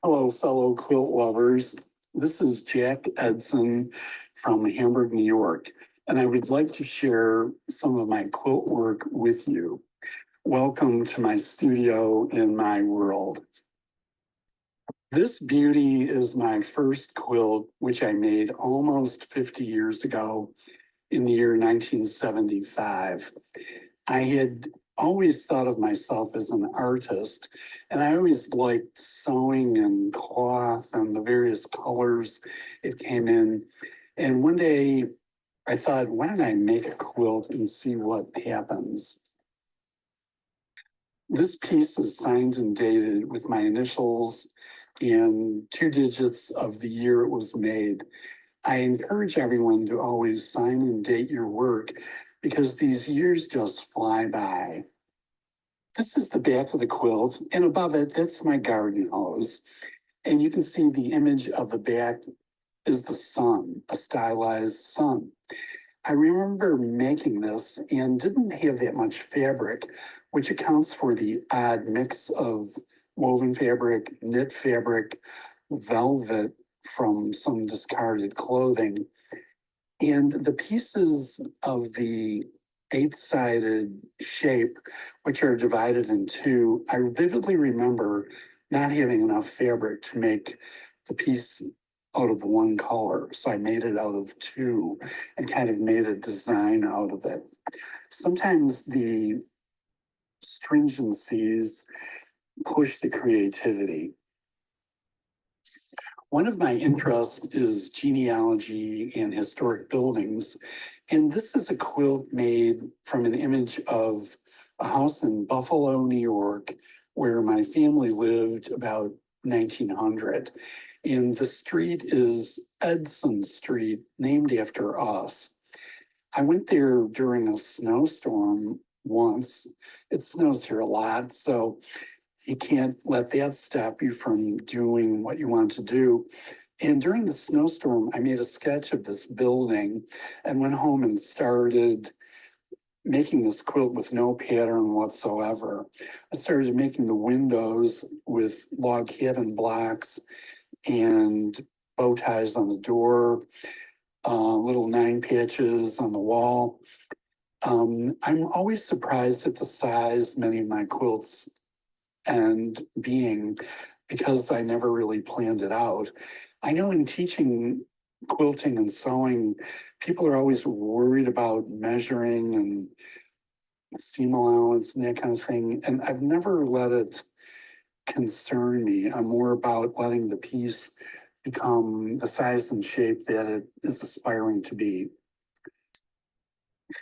Hello, fellow quilt lovers. This is Jack Edson from Hamburg, New York, and I would like to share some of my quilt work with you. Welcome to my studio in my world. This beauty is my first quilt, which I made almost 50 years ago in the year 1975. I had always thought of myself as an artist, and I always liked sewing and cloth and the various colors it came in. And one day I thought, why don't I make a quilt and see what happens? This piece is signed and dated with my initials and 2 digits of the year it was made. I encourage everyone to always sign and date your work because these years just fly by. This is the back of the quilt, and above it, that's my garden hose. And you can see the image of the back is the sun, a stylized sun. I remember making this and didn't have that much fabric, which accounts for the odd mix of woven fabric, knit fabric, velvet from some discarded clothing. And the pieces of the eight-sided shape, which are divided in two, I vividly remember not having enough fabric to make the piece out of one color. So I made it out of two and kind of made a design out of it. Sometimes the stringencies push the creativity. One of my interests is genealogy and historic buildings, and this is a quilt made from an image of a house in Buffalo, New York, where my family lived about 1900. And the street is Edson Street, named after us. I went there during a snowstorm once. It snows here a lot, so you can't let that stop you from doing what you want to do. And during the snowstorm, I made a sketch of this building and went home and started making this quilt with no pattern whatsoever. I started making the windows with log cabin blocks and bow ties on the door, little 9 patches on the wall. I'm always surprised at the size many of my quilts and being because I never really planned it out. I know in teaching quilting and sewing, people are always worried about measuring and seam allowance and that kind of thing. And I've never let it concern me. I'm more about letting the piece become the size and shape that it is aspiring to be.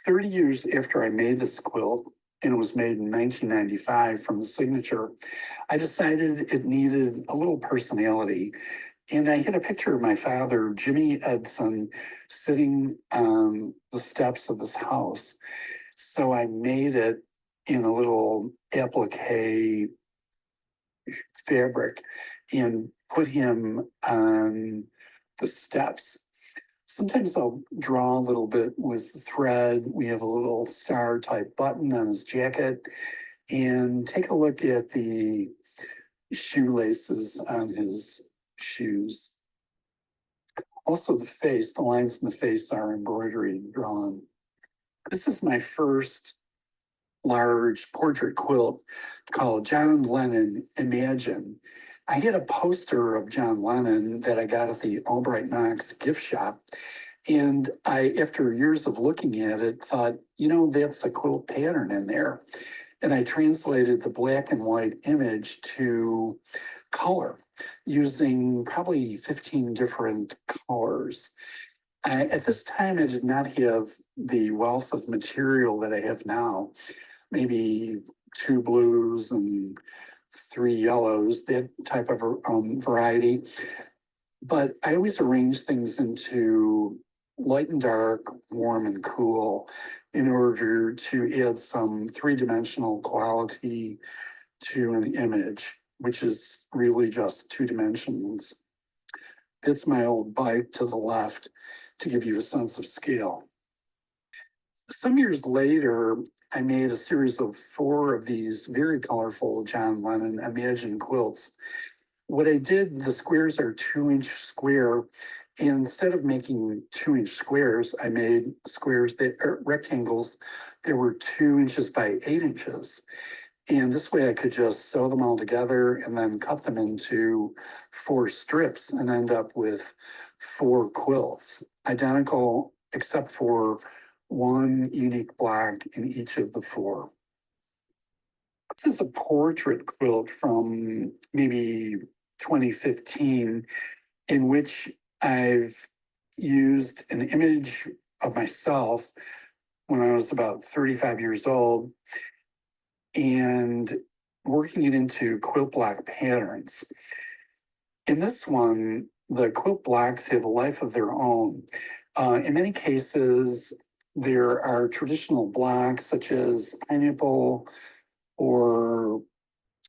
30 years after I made this quilt, and it was made in 1995 from the signature, I decided it needed a little personality. And I had a picture of my father, Jimmy Edson, sitting on the steps of this house. So I made it in a little applique fabric and put him on the steps. Sometimes I'll draw a little bit with thread. We have a little star type button on his jacket, and take a look at the shoelaces on his shoes. Also the face, the lines in the face are embroidery drawn. This is my first large portrait quilt called John Lennon Imagine. I had a poster of John Lennon that I got at the Albright Knox gift shop. And I, after years of looking at it, thought, that's a quilt pattern in there. And I translated the black and white image to color using probably 15 different colors. At this time, I did not have the wealth of material that I have now, maybe 2 blues and 3 yellows, that type of variety. But I always arrange things into light and dark, warm and cool in order to add some 3-dimensional quality to an image, which is really just 2 dimensions. That's my old bike to the left to give you a sense of scale. Some years later, I made a series of 4 of these very colorful John Lennon Imagine quilts. What I did, the squares are 2-inch square. And instead of making 2-inch squares, I made squares that are rectangles that were 2 inches by 8 inches. And this way I could just sew them all together and then cut them into 4 strips and end up with 4 quilts, identical except for one unique block in each of the 4. This is a portrait quilt from maybe 2015 in which I've used an image of myself when I was about 35 years old and working it into quilt block patterns. In this one, the quilt blocks have a life of their own. In many cases, there are traditional blocks such as pineapple or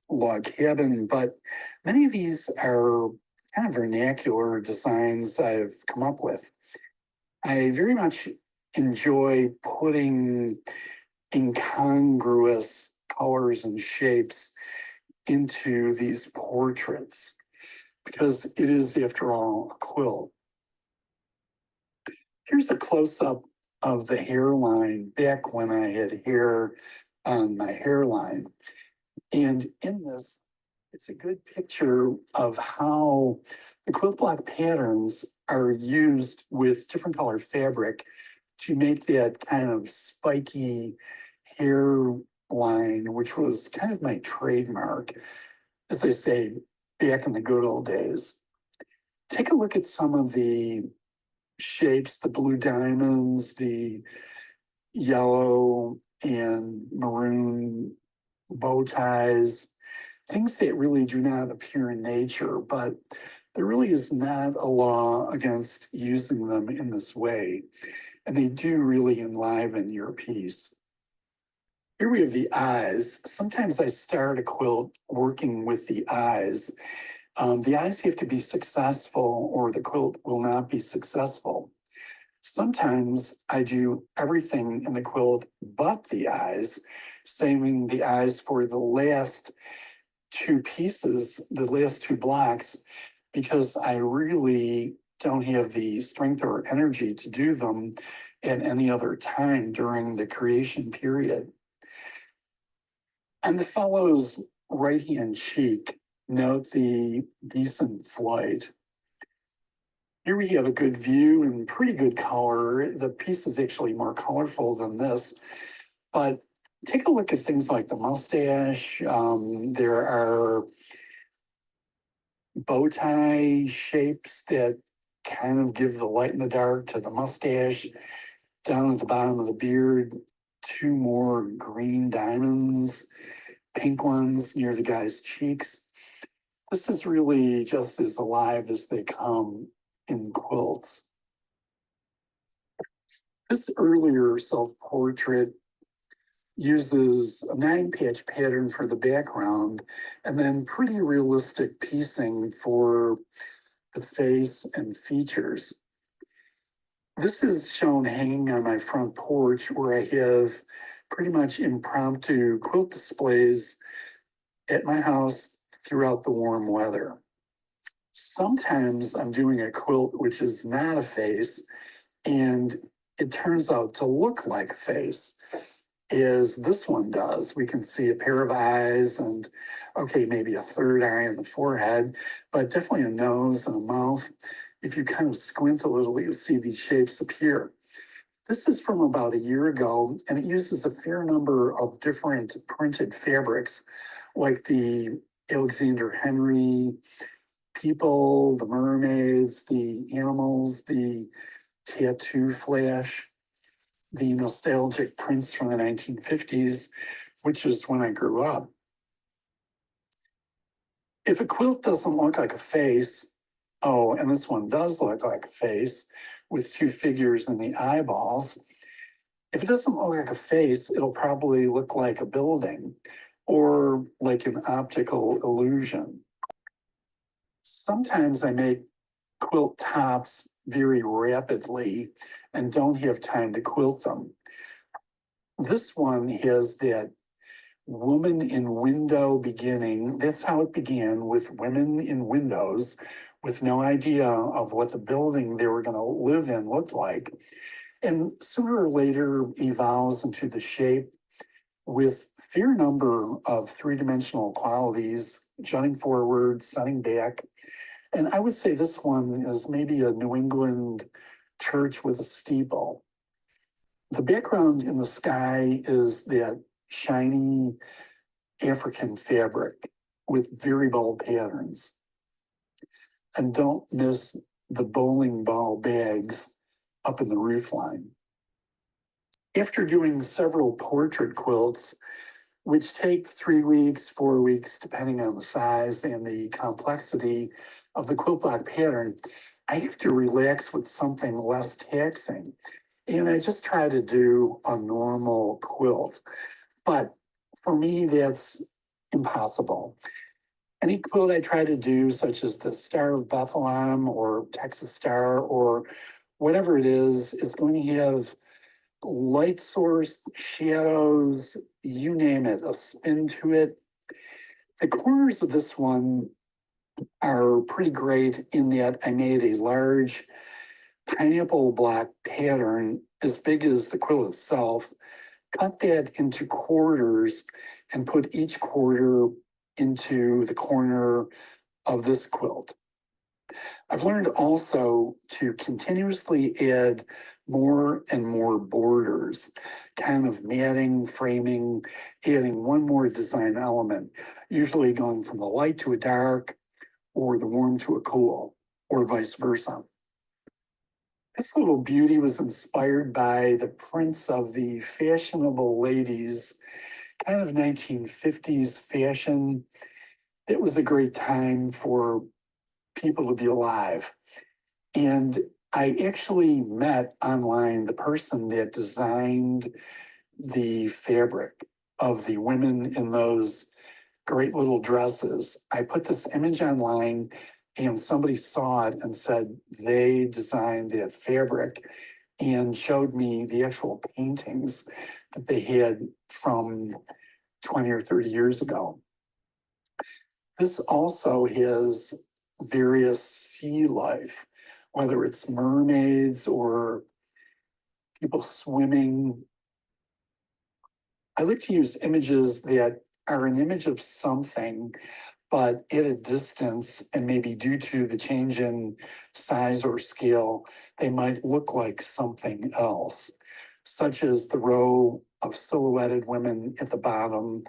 log cabin, but many of these are kind of vernacular designs I've come up with. I very much enjoy putting incongruous colors and shapes into these portraits because it is, after all, a quilt. Here's a close-up of the hairline back when I had hair on my hairline. And in this, it's a good picture of how the quilt block patterns are used with different color fabric to make that kind of spiky hairline, which was kind of my trademark, as they say, back in the good old days. Take a look at some of the shapes, the blue diamonds, the yellow and maroon bow ties, things that really do not appear in nature, but there really is not a law against using them in this way. And they do really enliven your piece. Here we have the eyes. Sometimes I start a quilt working with the eyes. The eyes have to be successful or the quilt will not be successful. Sometimes I do everything in the quilt but the eyes, saving the eyes for the last 2 pieces, the last 2 blocks, because I really don't have the strength or energy to do them at any other time during the creation period. On the fellow's right-hand cheek, note the decent flight. Here we have a good view and pretty good color. The piece is actually more colorful than this, but take a look at things like the mustache. There are bow tie shapes that kind of give the light and the dark to the mustache. Down at the bottom of the beard, 2 more green diamonds, pink ones near the guy's cheeks. This is really just as alive as they come in quilts. This earlier self-portrait uses a 9-patch pattern for the background and then pretty realistic piecing for the face and features. This is shown hanging on my front porch where I have pretty much impromptu quilt displays at my house throughout the warm weather. Sometimes I'm doing a quilt which is not a face, and it turns out to look like a face, as this one does. We can see a pair of eyes and, okay, maybe a third eye in the forehead, but definitely a nose and a mouth. If you kind of squint a little, you'll see these shapes appear. This is from about a year ago, and it uses a fair number of different printed fabrics, like the Alexander Henry people, the mermaids, the animals, the tattoo flash, the nostalgic prints from the 1950s, which is when I grew up. If a quilt doesn't look like a face, oh, and this one does look like a face with 2 figures in the eyeballs. If it doesn't look like a face, it'll probably look like a building or like an optical illusion. Sometimes I make quilt tops very rapidly and don't have time to quilt them. This one has that woman in window beginning. That's how it began, with women in windows with no idea of what the building they were going to live in looked like. And sooner or later evolves into the shape with a fair number of three-dimensional qualities, jutting forward, setting back. And I would say this one is maybe a New England church with a steeple. The background in the sky is that shiny African fabric with very bold patterns. And don't miss the bowling ball bags up in the roof line. After doing several portrait quilts, which take 3 weeks, 4 weeks, depending on the size and the complexity of the quilt block pattern, I have to relax with something less taxing. And I just try to do a normal quilt. But for me, that's impossible. Any quilt I try to do, such as the Star of Bethlehem or Texas Star or whatever it is going to have light source, shadows, you name it, a spin to it. The corners of this one are pretty great in that I made a large pineapple block pattern as big as the quilt itself, cut that into quarters and put each quarter into the corner of this quilt. I've learned also to continuously add more and more borders, kind of matting, framing, adding one more design element, usually going from the light to a dark or the warm to a cool, or vice versa. This little beauty was inspired by the prints of the fashionable ladies, kind of 1950s fashion. It was a great time for people to be alive. And I actually met online the person that designed the fabric of the women in those great little dresses. I put this image online and somebody saw it and said they designed that fabric and showed me the actual paintings that they had from 20 or 30 years ago. This also has various sea life, whether it's mermaids or people swimming. I like to use images that are an image of something, but at a distance, and maybe due to the change in size or scale, they might look like something else, such as the row of silhouetted women at the bottom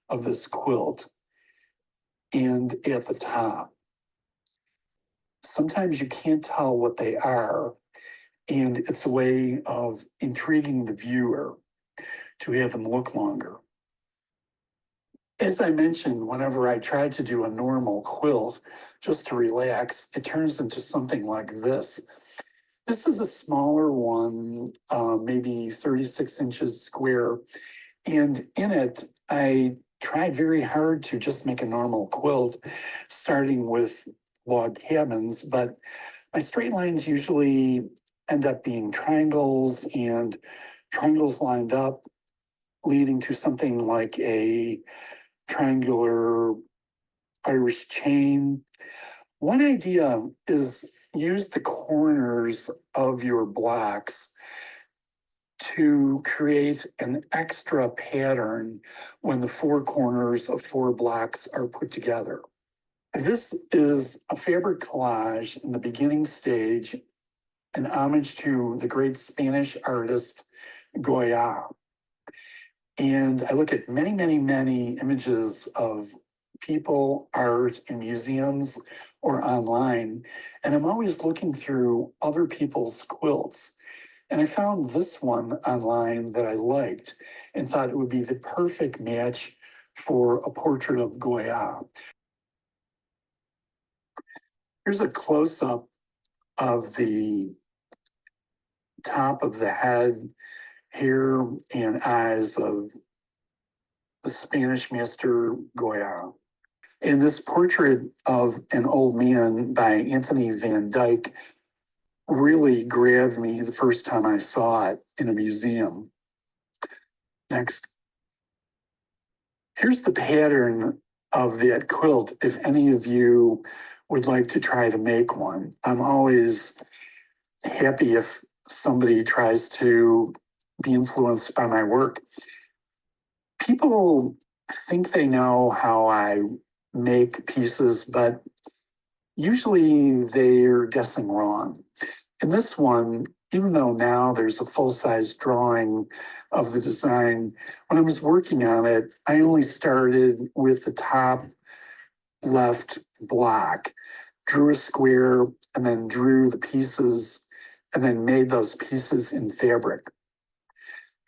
of this quilt and at the top. Sometimes you can't tell what they are, and it's a way of intriguing the viewer to have them look longer. As I mentioned, whenever I try to do a normal quilt just to relax, it turns into something like this. This is a smaller one, maybe 36 inches square. And in it, I tried very hard to just make a normal quilt, starting with log cabins, but my straight lines usually end up being triangles, and triangles lined up, leading to something like a triangular Irish chain. One idea is use the corners of your blocks to create an extra pattern when the four corners of four blocks are put together. This is a fabric collage in the beginning stage, an homage to the great Spanish artist Goya. And I look at many, many, many images of people, art in museums or online, and I'm always looking through other people's quilts. And I found this one online that I liked and thought it would be the perfect match for a portrait of Goya. Here's a close-up of the top of the head, hair, and eyes of the Spanish master Goya. And this portrait of an old man by Anthony Van Dyck really grabbed me the first time I saw it in a museum. Next. Here's the pattern of that quilt if any of you would like to try to make one. I'm always happy if somebody tries to be influenced by my work. People think they know how I make pieces, but usually they're guessing wrong. In this one, even though now there's a full-size drawing of the design, when I was working on it, I only started with the top left block, drew a square, and then drew the pieces, and then made those pieces in fabric.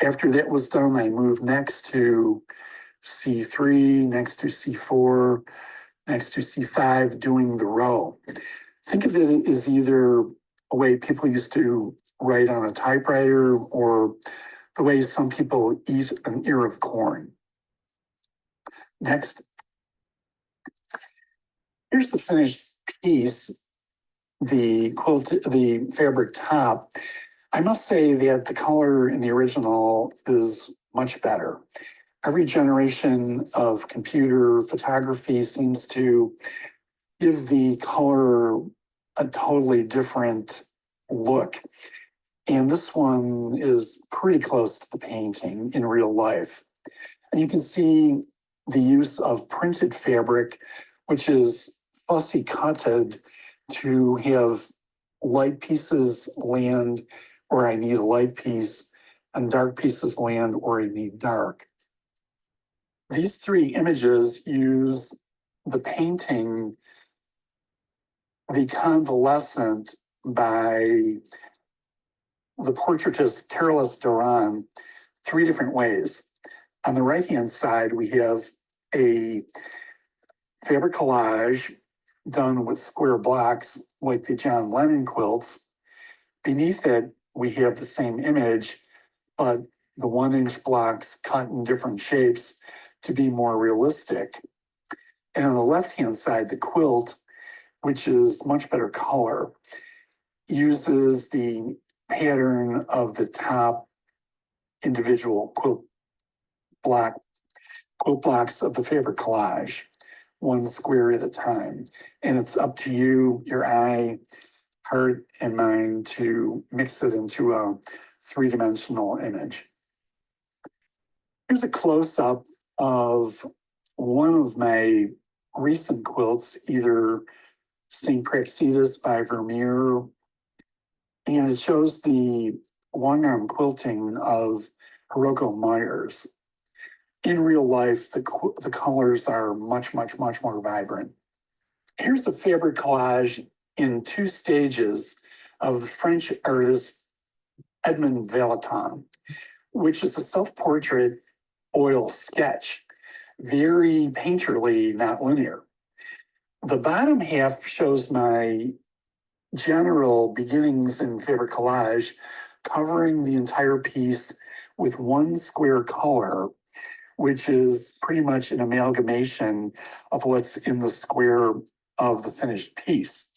After that was done, I moved next to C3, next to C4, next to C5, doing the row. Think of it as either a way people used to write on a typewriter or the way some people eat an ear of corn. Next, here's the finished piece, the fabric top. I must say that the color in the original is much better. Every generation of computer photography seems to give the color a totally different look. And this one is pretty close to the painting in real life. And you can see the use of printed fabric, which is fussy cutted to have light pieces land where I need a light piece and dark pieces land where I need dark. These three images use the painting The Convalescent by the portraitist Carolus Duran three different ways. On the right-hand side, we have a fabric collage done with square blocks like the John Lennon quilts. Beneath it, we have the same image, but the 1-inch blocks cut in different shapes to be more realistic. And on the left-hand side, the quilt, which is much better color, uses the pattern of the top individual quilt blocks of the fabric collage, one square at a time. And it's up to you, your eye, heart, and mind to mix it into a three-dimensional image. Here's a close-up of one of my recent quilts, either St. Praxedis by Vermeer, and it shows the long-arm quilting of Hiroko Myers. In real life, the colors are much, much, much more vibrant. Here's a fabric collage in 2 stages of the French artist Edmond Valeton, which is a self-portrait oil sketch, very painterly, not linear. The bottom half shows my general beginnings in fabric collage, covering the entire piece with one square color, which is pretty much an amalgamation of what's in the square of the finished piece.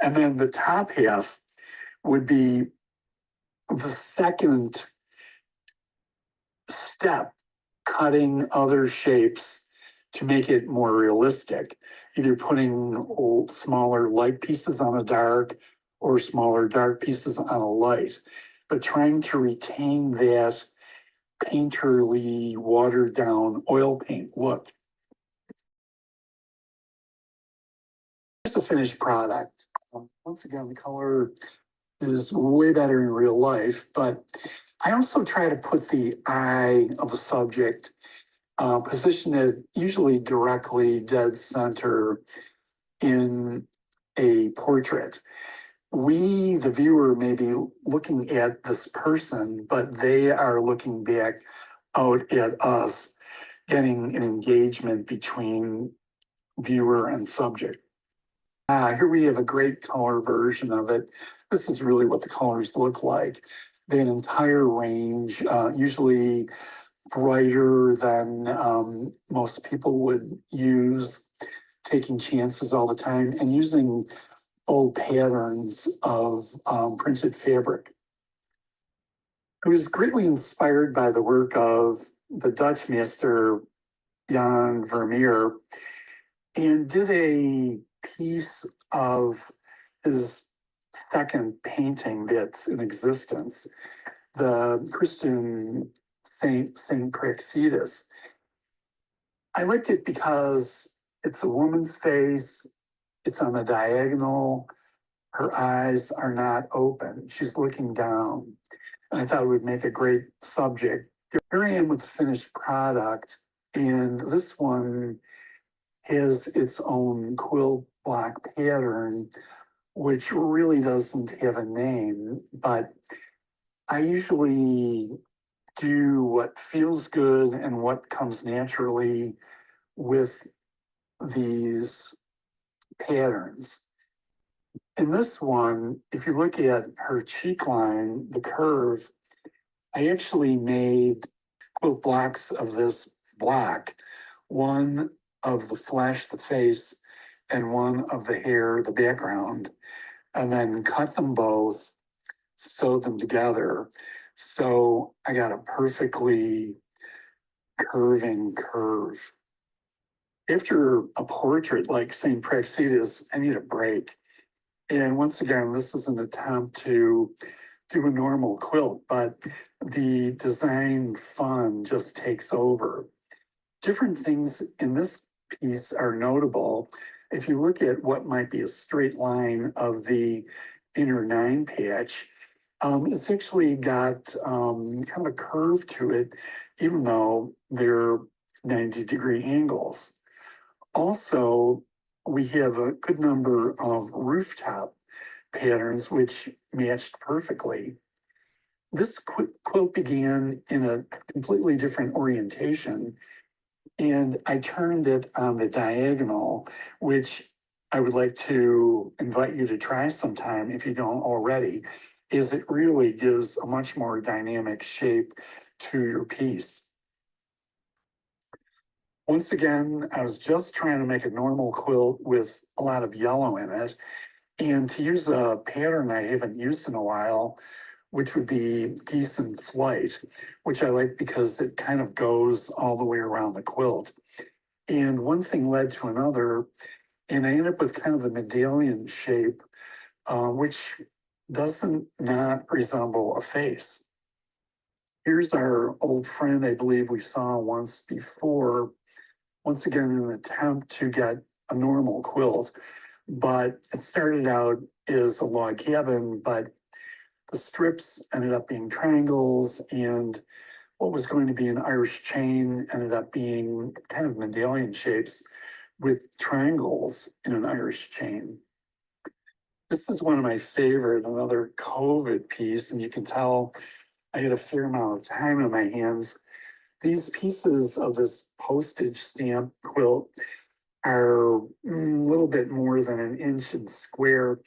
And then the top half would be the second step, cutting other shapes to make it more realistic, either putting smaller light pieces on a dark or smaller dark pieces on a light, but trying to retain that painterly, watered down oil paint look. Here's the finished product. Once again, the color is way better in real life, but I also try to put the eye of a subject, position it usually directly dead center in a portrait. We, the viewer, may be looking at this person, but they are looking back out at us, getting an engagement between viewer and subject. Here we have a great color version of it. This is really what the colors look like. They have an entire range, usually brighter than most people would use, taking chances all the time, and using old patterns of printed fabric. I was greatly inspired by the work of the Dutch master Jan Vermeer, and did a piece of his second painting that's in existence, the Christian Saint Praxedis. I liked it because it's a woman's face, it's on the diagonal, her eyes are not open, she's looking down. And I thought it would make a great subject. Here I am with the finished product, and this one has its own quilt block pattern, which really doesn't have a name, but I usually do what feels good and what comes naturally with these patterns. In this one, if you look at her cheek line, the curve, I actually made quilt blocks of this block, one of the flesh, the face, and one of the hair, the background, and then cut them both, sewed them together. So I got a perfectly curving curve. After a portrait like St. Praxedis, I need a break. And once again, this is an attempt to do a normal quilt, but the design fun just takes over. Different things in this piece are notable. If you look at what might be a straight line of the inner 9 patch, it's actually got kind of a curve to it, even though they're 90-degree angles. Also, we have a good number of rooftop patterns which matched perfectly. This quilt began in a completely different orientation, and I turned it on the diagonal, which I would like to invite you to try sometime if you don't already, is it really gives a much more dynamic shape to your piece. Once again, I was just trying to make a normal quilt with a lot of yellow in it, and to use a pattern I haven't used in a while, which would be geese in flight, which I like because it kind of goes all the way around the quilt. And one thing led to another, and I ended up with kind of a medallion shape, which doesn't not resemble a face. Here's our old friend I believe we saw once before, once again in an attempt to get a normal quilt, but it started out as a log cabin, but the strips ended up being triangles, and what was going to be an Irish chain ended up being kind of medallion shapes with triangles in an Irish chain. This is one of my favorite, another COVID piece, and you can tell I had a fair amount of time on my hands. These pieces of this postage stamp quilt are a little bit more than an inch in square,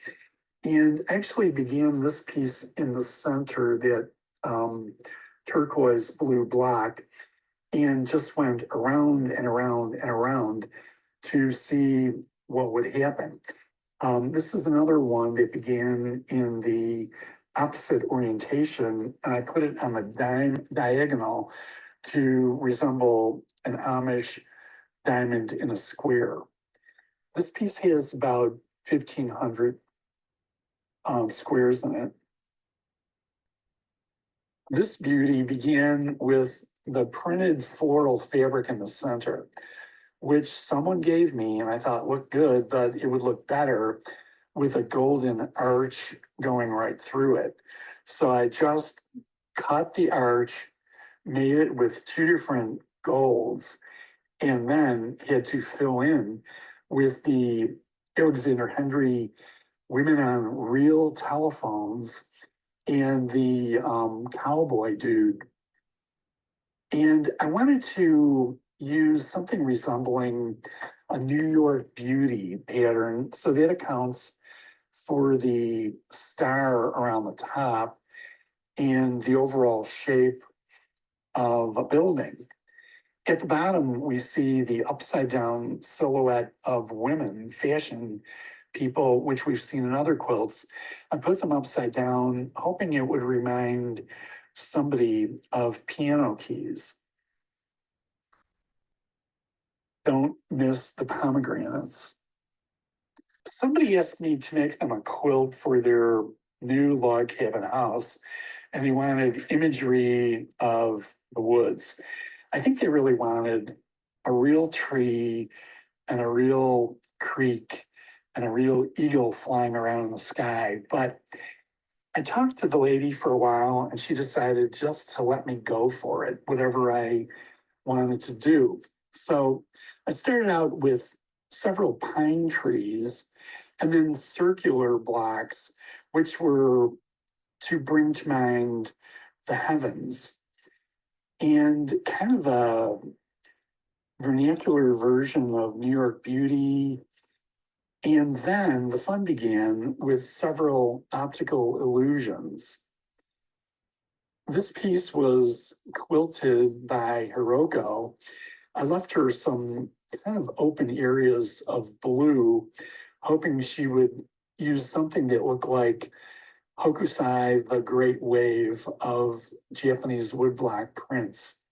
and actually began this piece in the center, that turquoise blue block, and just went around and around and around to see what would happen. This is another one that began in the opposite orientation, and I put it on the diagonal to resemble an Amish diamond in a square. This piece has about 1,500 squares in it. This beauty began with the printed floral fabric in the center, which someone gave me and I thought looked good, but it would look better with a golden arch going right through it. So I just cut the arch, made it with 2 different golds, and then had to fill in with the Alexander Hendry women on real telephones and the cowboy dude. And I wanted to use something resembling a New York beauty pattern, so that accounts for the star around the top and the overall shape of a building. At the bottom, we see the upside down silhouette of women, fashion people, which we've seen in other quilts. I put them upside down, hoping it would remind somebody of piano keys. don't miss the pomegranates. Somebody asked me to make them a quilt for their new log cabin house, and they wanted imagery of the woods. I think they really wanted a real tree and a real creek and a real eagle flying around in the sky. But I talked to the lady for a while and she decided just to let me go for it, whatever I wanted to do. So I started out with several pine trees and then circular blocks, which were to bring to mind the heavens and kind of a vernacular version of New York Beauty. And then the fun began with several optical illusions. This piece was quilted by Hiroko. I left her some kind of open areas of blue, hoping she would use something that looked like Hokusai, the great wave of Japanese woodblock prints.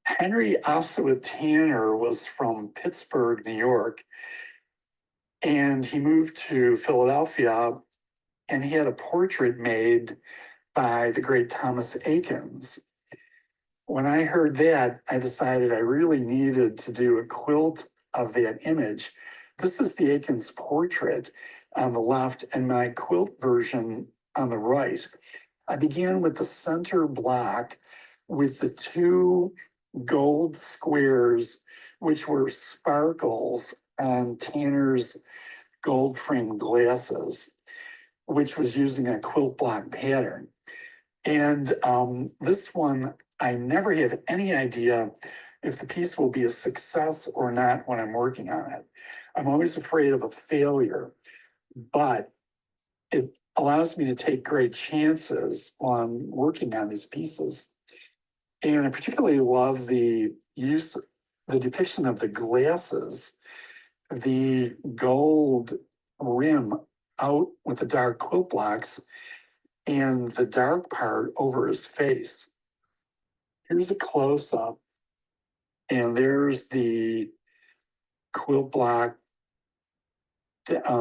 Henry Ossawa Tanner was from Pittsburgh, New York, and he moved to Philadelphia and he had a portrait made by the great Thomas Akins. When I heard that, I decided I really needed to do a quilt of that image. This is the Akins portrait on the left and my quilt version on the right. I began with the center block with the two gold squares, which were sparkles on Tanner's gold framed glasses, which was using a quilt block pattern. And this one, I never have any idea if the piece will be a success or not when I'm working on it. I'm always afraid of a failure, but it allows me to take great chances on working on these pieces. And I particularly love the depiction of the glasses, the gold rim out with the dark quilt blocks and the dark part over his face. Here's a close up, and there's the quilt block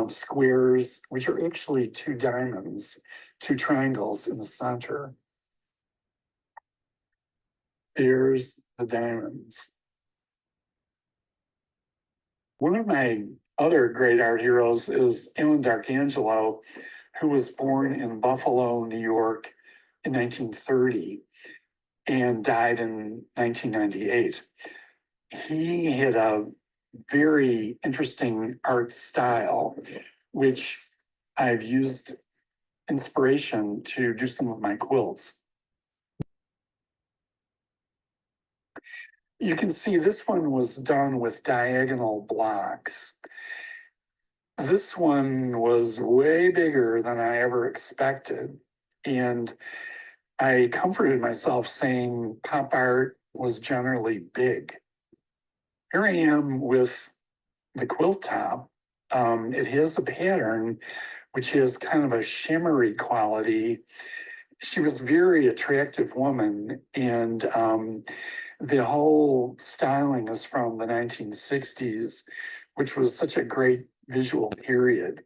squares, which are actually two diamonds, two triangles in the center. There's the diamonds. One of my other great art heroes is Alan D'Arcangelo, who was born in Buffalo, New York in 1930 and died in 1998. He had a very interesting art style, which I've used inspiration to do some of my quilts. You can see this one was done with diagonal blocks. This one was way bigger than I ever expected. And I comforted myself saying pop art was generally big. Here I am with the quilt top. It has a pattern which has kind of a shimmery quality. She was a very attractive woman, and the whole styling is from the 1960s, which was such a great visual period.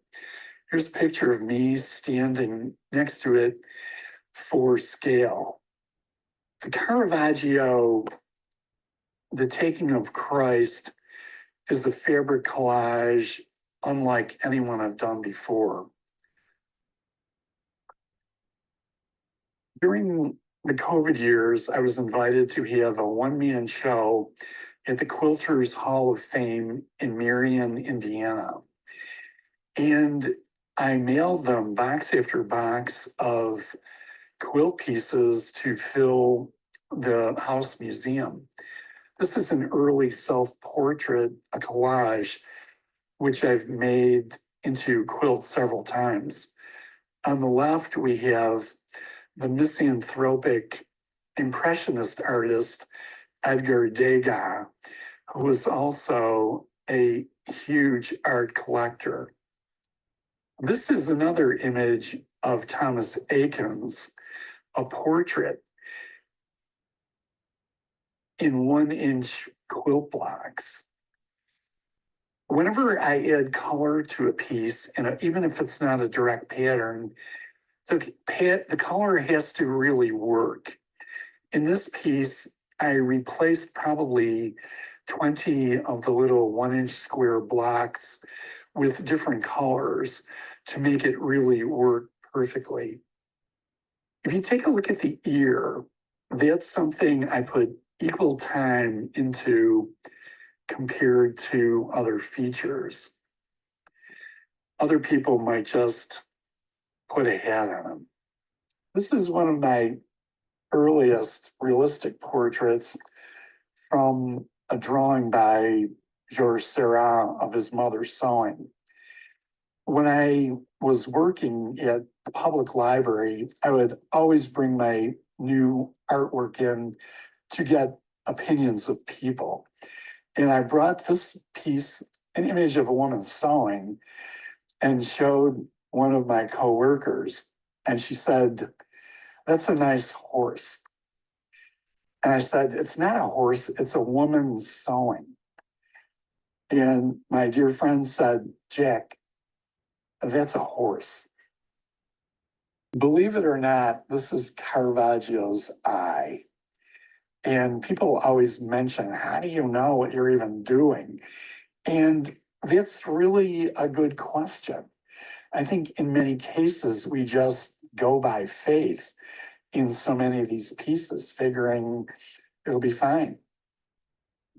Here's a picture of me standing next to it for scale. The Caravaggio, The Taking of Christ, is a fabric collage unlike anyone I've done before. During the COVID years, I was invited to have a one-man show at the Quilters Hall of Fame in Marion, Indiana. And I mailed them box after box of quilt pieces to fill the house museum. This is an early self-portrait, a collage, which I've made into quilts several times. On the left, we have the misanthropic impressionist artist, Edgar Degas, who was also a huge art collector. This is another image of Thomas Akins, a portrait in 1-inch quilt blocks. Whenever I add color to a piece, and even if it's not a direct pattern, the color has to really work. In this piece, I replaced probably 20 of the little 1-inch square blocks with different colors to make it really work perfectly. If you take a look at the ear, that's something I put equal time into compared to other features. Other people might just put a hat on them. This is one of my earliest realistic portraits from a drawing by Georges Seurat of his mother sewing. When I was working at the public library, I would always bring my new artwork in to get opinions of people. And I brought this piece, an image of a woman sewing, and showed one of my coworkers. And she said, "That's a nice horse." And I said, "It's not a horse, it's a woman sewing." And my dear friend said, "Jack, that's a horse." Believe it or not, this is Caravaggio's eye. And people always mention, how do you know what you're even doing? And that's really a good question. I think in many cases, we just go by faith in so many of these pieces, figuring it'll be fine.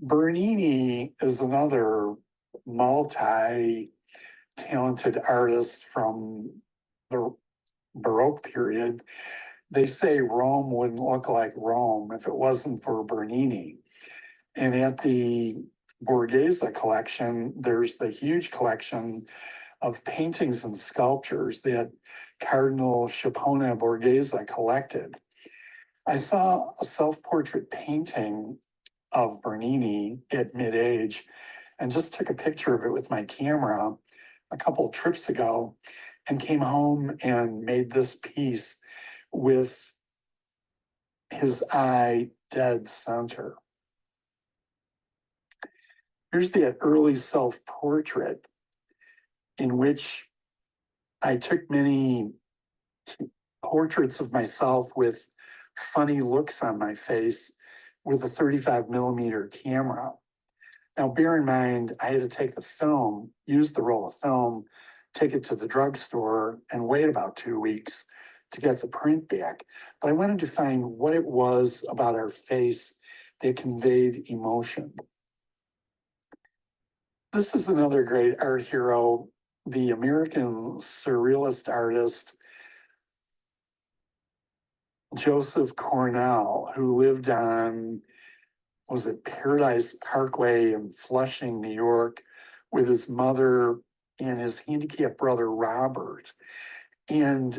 Bernini is another multi-talented artist from the Baroque period. They say Rome wouldn't look like Rome if it wasn't for Bernini. And at the Borghese collection, there's the huge collection of paintings and sculptures that Cardinal Scipione Borghese collected. I saw a self-portrait painting of Bernini at mid-age and just took a picture of it with my camera a couple of trips ago and came home and made this piece with his eye dead center. Here's the early self-portrait in which I took many portraits of myself with funny looks on my face with a 35 millimeter camera. Now, bear in mind, I had to take the film, use the roll of film, take it to the drugstore, and wait about 2 weeks to get the print back. But I wanted to find what it was about our face that conveyed emotion. This is another great art hero, the American surrealist artist Joseph Cornell, who lived on, was it Paradise Parkway in Flushing, New York, with his mother and his handicapped brother, Robert, and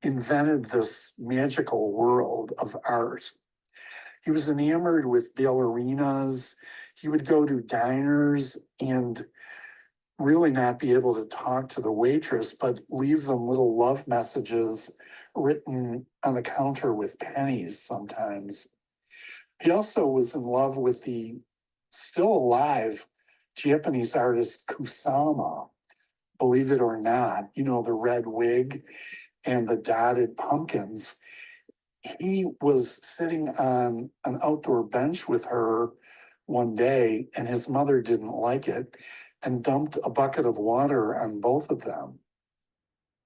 invented this magical world of art. He was enamored with ballerinas. He would go to diners and really not be able to talk to the waitress, but leave them little love messages written on the counter with pennies sometimes. He also was in love with the still alive Japanese artist Kusama, believe it or not, you know, the red wig and the dotted pumpkins. He was sitting on an outdoor bench with her one day, and his mother didn't like it and dumped a bucket of water on both of them.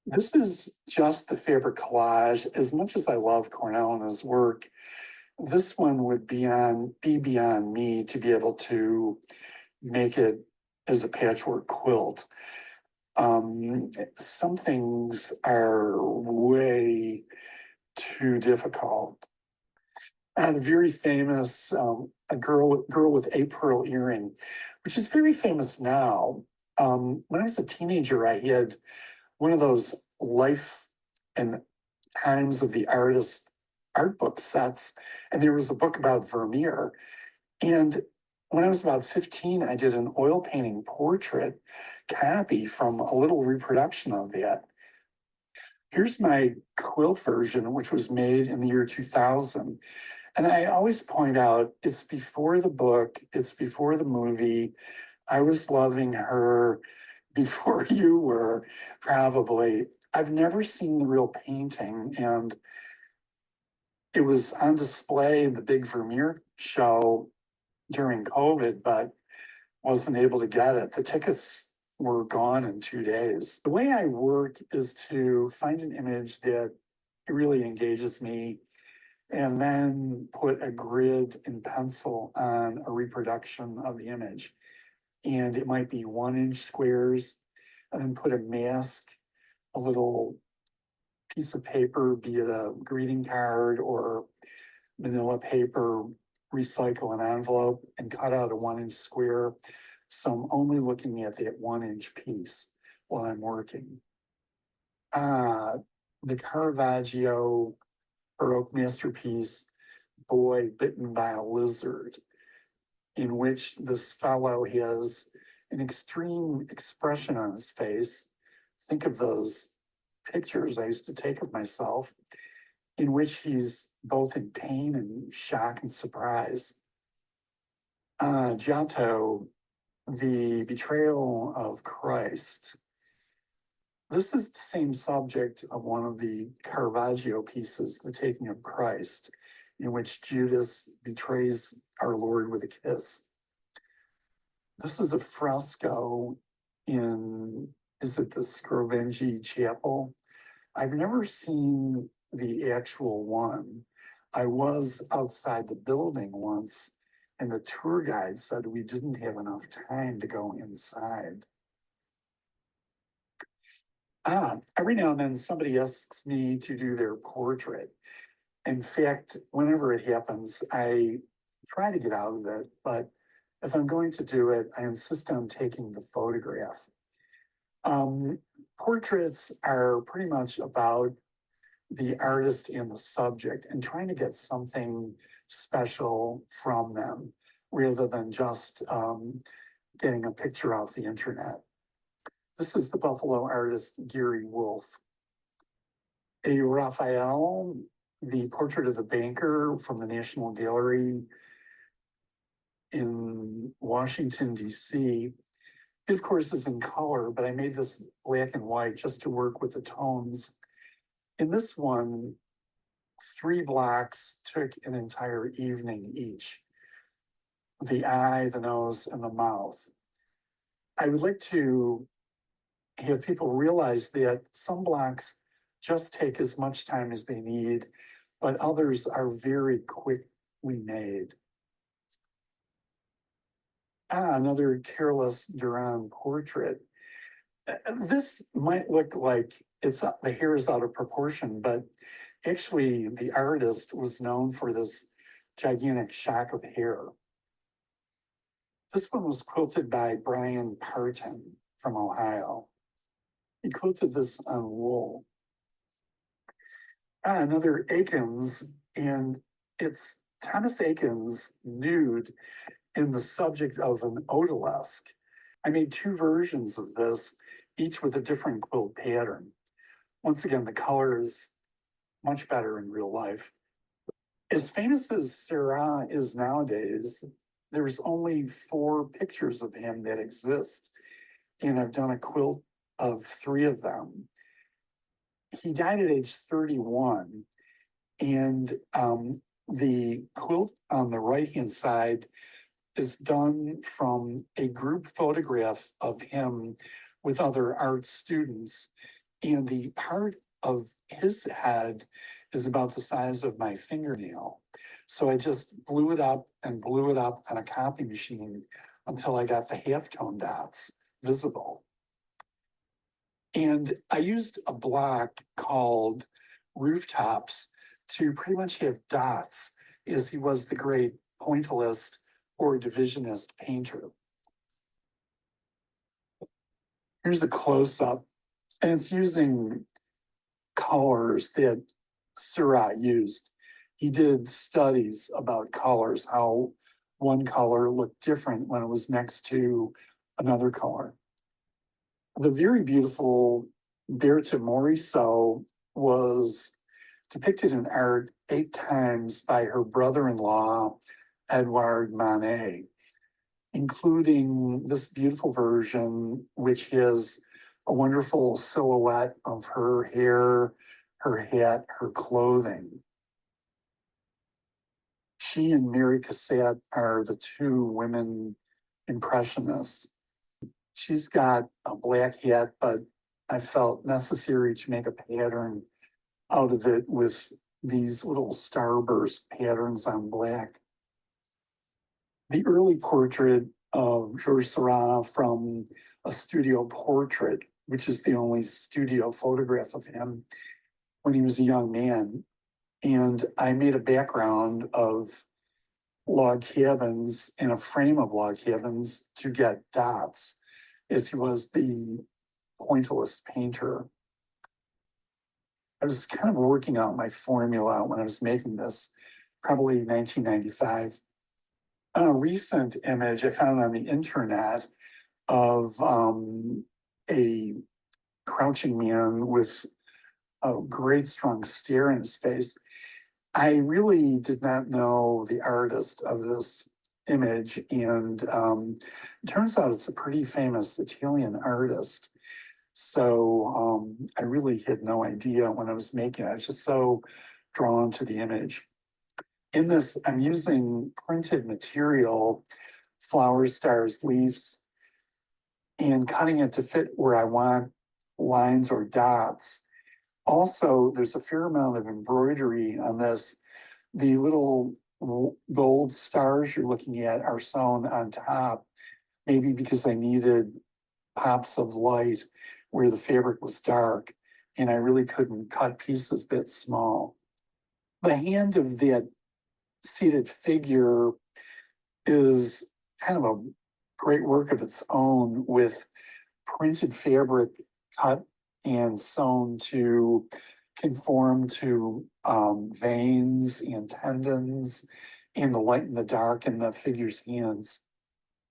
This is just the fabric collage. As much as I love Cornell and his work, this one would be beyond me to be able to make it as a patchwork quilt. Some things are way too difficult. I had a very famous a girl with a pearl earring, which is very famous now. When I was a teenager, I had one of those Life and Times of the Artist art book sets, and there was a book about Vermeer. And when I was about 15, I did an oil painting portrait copy from a little reproduction of that. Here's my quilt version, which was made in the year 2000. And I always point out it's before the book, it's before the movie. I was loving her before you were, probably. I've never seen the real painting, and it was on display in the big Vermeer show during COVID, but wasn't able to get it. The tickets were gone in 2 days. The way I work is to find an image that really engages me and then put a grid in pencil on a reproduction of the image. And it might be 1 inch squares, and then put a mask, a little piece of paper, be it a greeting card or manila paper, recycle an envelope and cut out a 1 inch square. So I'm only looking at that 1 inch piece while I'm working. The Caravaggio Baroque masterpiece, Boy Bitten by a Lizard, in which this fellow has an extreme expression on his face. Think of those pictures I used to take of myself, in which he's both in pain and shock and surprise. Giotto, the betrayal of Christ. This is the same subject of one of the Caravaggio pieces, The Taking of Christ, in which Judas betrays our Lord with a kiss. This is a fresco in, is it the Scrovegni Chapel? I've never seen the actual one. I was outside the building once, and the tour guide said we didn't have enough time to go inside. Every now and then somebody asks me to do their portrait. In fact, whenever it happens, I try to get out of it, but if I'm going to do it, I insist on taking the photograph. Portraits are pretty much about the artist and the subject and trying to get something special from them rather than just getting a picture off the internet. This is the Buffalo artist Gary Wolfe. A Raphael, the portrait of the banker from the National Gallery in Washington, D.C. It, of course, is in color, but I made this black and white just to work with the tones. In this one, 3 blocks took an entire evening each. The eye, the nose, and the mouth. I would like to have people realize that some blocks just take as much time as they need, but others are very quickly made. Another Carolus Duran portrait. This might look like the hair is out of proportion, but actually the artist was known for this gigantic shock of hair. This one was quilted by Brian Parton from Ohio. He quilted this on wool. Another Akins, and it's Thomas Akins nude in the subject of an odalisque. I made 2 versions of this, each with a different quilt pattern. Once again, the color is much better in real life. As famous as Seurat is nowadays, there's only 4 pictures of him that exist, and I've done a quilt of 3 of them. He died at age 31, and the quilt on the right-hand side is done from a group photograph of him with other art students, and the part of his head is about the size of my fingernail. So I just blew it up and blew it up on a copy machine until I got the halftone dots visible. And I used a block called Rooftops to pretty much have dots, as he was the great pointillist or divisionist painter. Here's a close-up, and it's using colors that Seurat used. He did studies about colors, how one color looked different when it was next to another color. The very beautiful Berta Morisot was depicted in art 8 times by her brother-in-law, Edouard Manet, including this beautiful version, which has a wonderful silhouette of her hair, her hat, her clothing. She and Mary Cassatt are the two women impressionists. She's got a black hat, but I felt necessary to make a pattern out of it with these little starburst patterns on black. The early portrait of Georges Seurat from a studio portrait, which is the only studio photograph of him when he was a young man. And I made a background of log cabins and a frame of log cabins to get dots, as he was the pointillist painter. I was kind of working out my formula when I was making this, probably 1995. A recent image I found on the internet of a crouching man with a great strong stare in his face. I really did not know the artist of this image, and it turns out it's a pretty famous Italian artist. So I really had no idea when I was making it. I was just so drawn to the image. In this, I'm using printed material, flowers, stars, leaves, and cutting it to fit where I want lines or dots. Also, there's a fair amount of embroidery on this. The little gold stars you're looking at are sewn on top, maybe because I needed pops of light where the fabric was dark, and I really couldn't cut pieces that small. The hand of that seated figure is kind of a great work of its own, with printed fabric cut and sewn to conform to veins and tendons and the light and the dark in the figure's hands.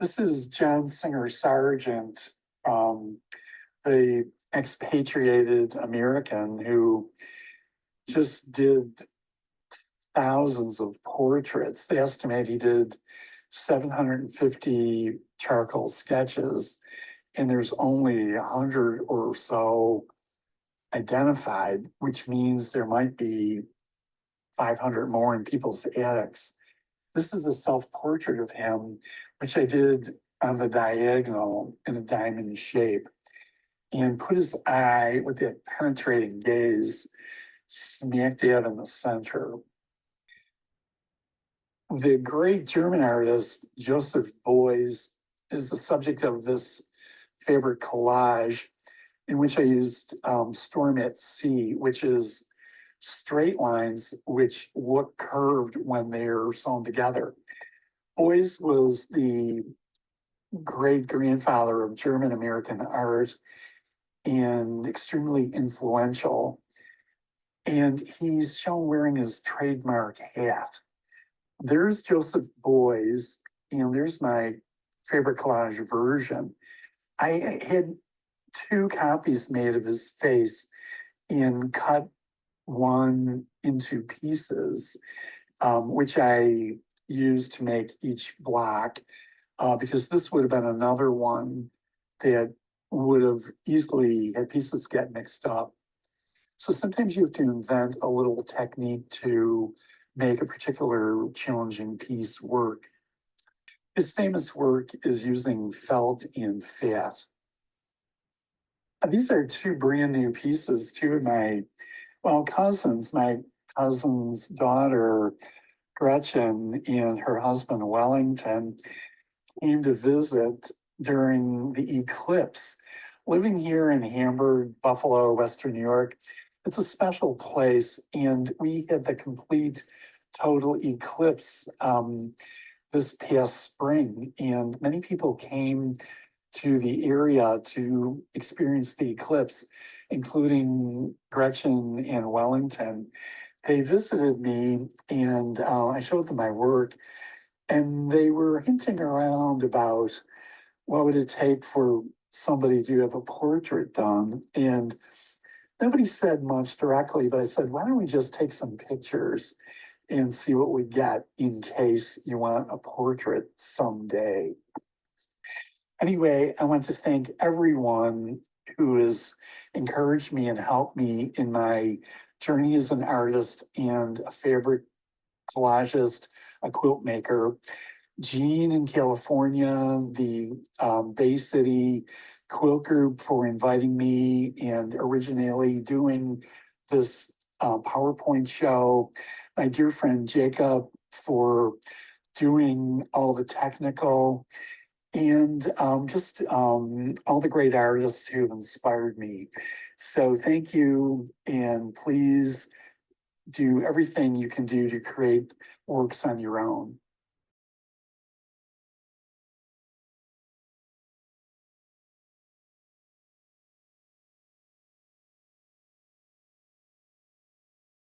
This is John Singer Sargent, the expatriated American who just did thousands of portraits. They estimate he did 750 charcoal sketches, and there's only 100 or so identified, which means there might be 500 more in people's attics. This is a self-portrait of him, which I did on the diagonal in a diamond shape, and put his eye with that penetrating gaze smack dab in the center. The great German artist Joseph Beuys is the subject of this fabric collage, in which I used Storm at Sea, which is straight lines which look curved when they're sewn together. Beuys was the great grandfather of German American art and extremely influential. And he's shown wearing his trademark hat. There's Joseph Beuys, and there's my favorite collage version. I had 2 copies made of his face and cut one into pieces, which I used to make each block, because this would have been another one that would have easily had pieces get mixed up. So sometimes you have to invent a little technique to make a particular challenging piece work. His famous work is using felt and fat. These are 2 brand new pieces, 2 of my, cousins. My cousin's daughter, Gretchen, and her husband, Wellington, came to visit during the eclipse. Living here in Hamburg, Buffalo, Western New York, it's a special place, and we had the complete total eclipse this past spring, and many people came to the area to experience the eclipse, including Gretchen and Wellington. They visited me, and I showed them my work, and they were hinting around about what would it take for somebody to have a portrait done. And nobody said much directly, but I said, why don't we just take some pictures and see what we get in case you want a portrait someday. Anyway, I want to thank everyone who has encouraged me and helped me in my journey as an artist and a fabric collagist, a quilt maker. Jean in California, the Bay City Quilt Group for inviting me and originally doing this PowerPoint show. My dear friend Jacob for doing all the technical, and just all the great artists who have inspired me. So thank you, and please do everything you can do to create works on your own.